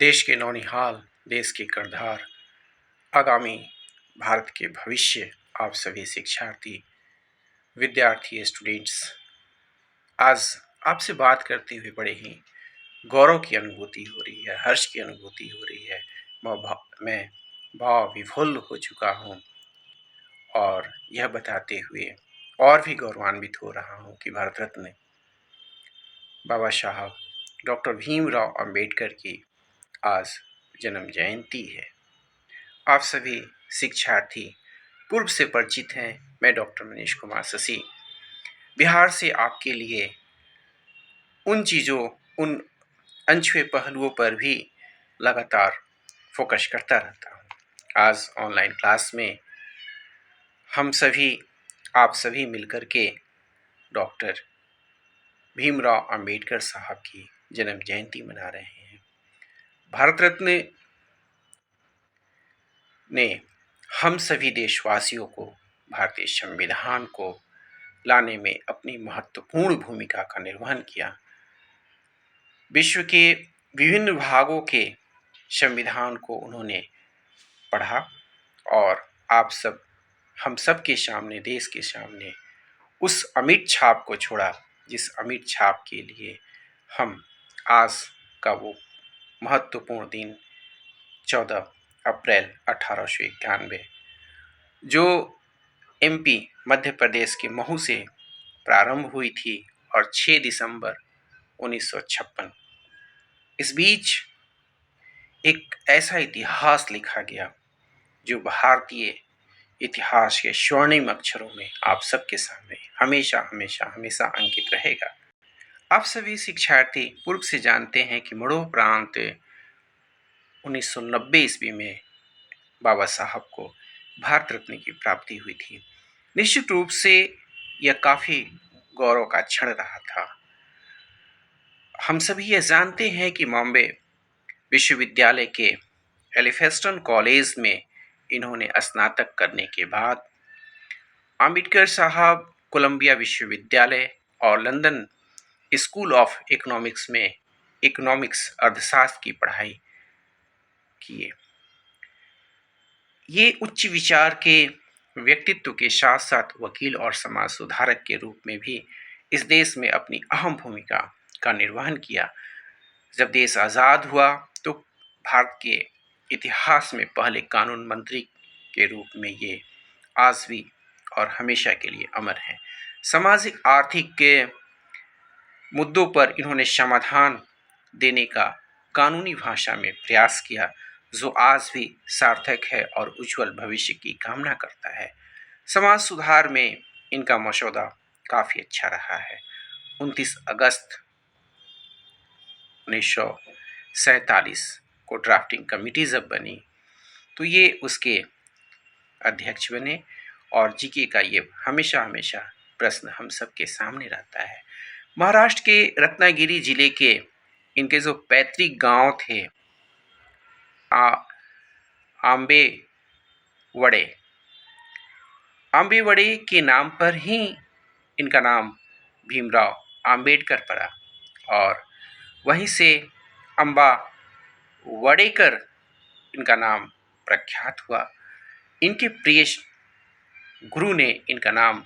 देश के नौनिहाल, देश के करधार, आगामी भारत के भविष्य, आप सभी शिक्षार्थी, विद्यार्थी, स्टूडेंट्स, आज आपसे बात करते हुए बड़े ही गौरव की अनुभूति हो रही है, हर्ष की अनुभूति हो रही है। मैं भाव विभोल हो चुका हूँ और यह बताते हुए और भी गौरवान्वित हो रहा हूँ कि भारत रत्न बाबा साहब डॉक्टर भीमराव अंबेडकर की आज जन्म जयंती है। आप सभी शिक्षार्थी पूर्व से परिचित हैं। मैं डॉक्टर मनीष कुमार शशि बिहार से आपके लिए उन चीज़ों, उन अनछुए पहलुओं पर भी लगातार फोकस करता रहता हूँ। आज ऑनलाइन क्लास में हम सभी, आप सभी मिलकर के डॉक्टर भीमराव अंबेडकर साहब की जन्म जयंती मना रहे हैं। भारत रत्न ने हम सभी देशवासियों को भारतीय संविधान को लाने में अपनी महत्वपूर्ण भूमिका का निर्वहन किया। विश्व के विभिन्न भागों के संविधान को उन्होंने पढ़ा और आप सब, हम सब के सामने, देश के सामने उस अमिट छाप को छोड़ा, जिस अमिट छाप के लिए हम आज का वो महत्वपूर्ण दिन 14 अप्रैल 1891 जो एमपी मध्य प्रदेश के महू से प्रारंभ हुई थी और 6 दिसंबर 1956, इस बीच एक ऐसा इतिहास लिखा गया जो भारतीय इतिहास के स्वर्णिम अक्षरों में आप सबके सामने हमेशा हमेशा हमेशा अंकित रहेगा। आप सभी शिक्षार्थी पूर्व से जानते हैं कि मरणोपरांत 1990 ईस्वी में बाबा साहब को भारत रत्न की प्राप्ति हुई थी। निश्चित रूप से यह काफ़ी गौरव का क्षण रहा था। हम सभी यह जानते हैं कि बॉम्बे विश्वविद्यालय के एलिफेस्टन कॉलेज में इन्होंने स्नातक करने के बाद अंबेडकर साहब कोलंबिया विश्वविद्यालय और लंदन स्कूल ऑफ इकोनॉमिक्स में इकोनॉमिक्स अर्थशास्त्र की पढ़ाई किए। ये उच्च विचार के व्यक्तित्व के साथ साथ वकील और समाज सुधारक के रूप में भी इस देश में अपनी अहम भूमिका का निर्वहन किया। जब देश आज़ाद हुआ तो भारत के इतिहास में पहले कानून मंत्री के रूप में ये आज भी और हमेशा के लिए अमर हैं। सामाजिक आर्थिक के मुद्दों पर इन्होंने समाधान देने का कानूनी भाषा में प्रयास किया, जो आज भी सार्थक है और उज्जवल भविष्य की कामना करता है। समाज सुधार में इनका मसौदा काफ़ी अच्छा रहा है। 29 अगस्त 1947 को ड्राफ्टिंग कमेटी जब बनी तो ये उसके अध्यक्ष बने और जीके का ये हमेशा हमेशा प्रश्न हम सबके सामने रहता है। महाराष्ट्र के रत्नागिरी जिले के इनके जो पैतृक गांव थे आंबेवड़े के नाम पर ही इनका नाम भीमराव अंबेडकर पड़ा और वहीं से अम्बा वडेकर इनका नाम प्रख्यात हुआ। इनके प्रिय गुरु ने इनका नाम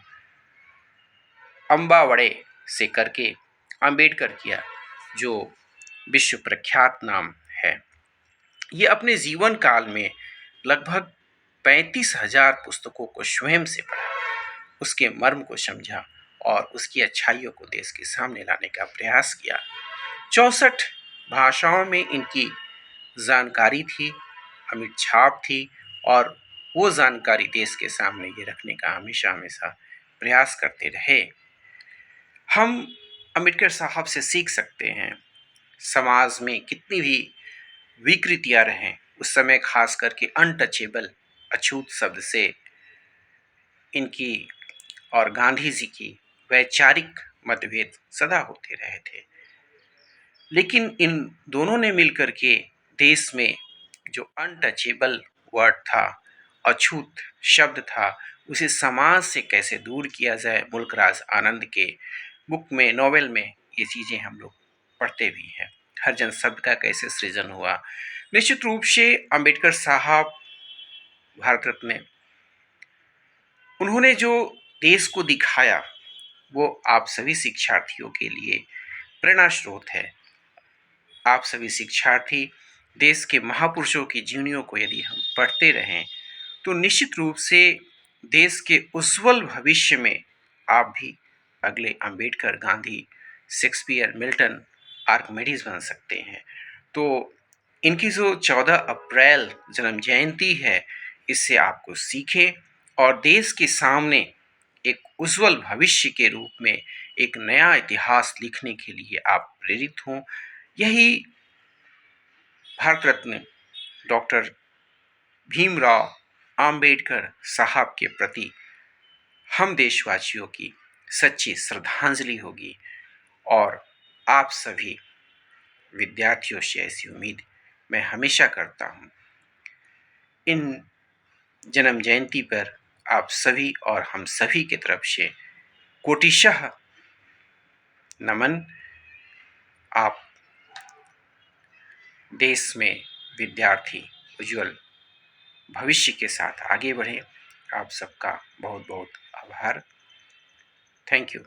अम्बावड़े से करके अंबेडकर किया, जो विश्व प्रख्यात नाम है। ये अपने जीवन काल में लगभग 35,000 पुस्तकों को स्वयं से पढ़ा, उसके मर्म को समझा और उसकी अच्छाइयों को देश के सामने लाने का प्रयास किया। 64 भाषाओं में इनकी जानकारी थी, अमिट छाप थी और वो जानकारी देश के सामने ये रखने का हमेशा हमेशा प्रयास करते रहे। हम अंबेडकर साहब से सीख सकते हैं। समाज में कितनी भी विकृतियां रहें, उस समय खास करके अनटचेबल, अछूत शब्द से इनकी और गांधी जी की वैचारिक मतभेद सदा होते रहे थे, लेकिन इन दोनों ने मिलकर के देश में जो अनटचेबल वर्ड था, अछूत शब्द था, उसे समाज से कैसे दूर किया जाए, मुल्क राज आनंद के बुक में, नॉवेल में ये चीज़ें हम लोग पढ़ते भी हैं। हरिजन शब्द का कैसे सृजन हुआ। निश्चित रूप से अंबेडकर साहब भारत रत्न, उन्होंने जो देश को दिखाया वो आप सभी शिक्षार्थियों के लिए प्रेरणा स्रोत है। आप सभी शिक्षार्थी देश के महापुरुषों की जीवनियों को यदि हम पढ़ते रहें तो निश्चित रूप से देश के उज्जवल भविष्य में आप भी अगले Ambedkar, Gandhi, Shakespeare, Milton, Archimedes बन सकते हैं। तो इनकी जो 14 अप्रैल जन्म जयंती है, इससे आपको सीखें और देश के सामने एक उज्जवल भविष्य के रूप में एक नया इतिहास लिखने के लिए आप प्रेरित हों। यही भारत रत्न डॉक्टर भीमराव अंबेडकर साहब के प्रति हम देशवासियों की सच्ची श्रद्धांजलि होगी और आप सभी विद्यार्थियों से ऐसी उम्मीद मैं हमेशा करता हूँ। इन जन्म जयंती पर आप सभी और हम सभी की तरफ से कोटिशः नमन। आप देश में विद्यार्थी उज्जवल भविष्य के साथ आगे बढ़ें। आप सबका बहुत बहुत आभार। Thank you.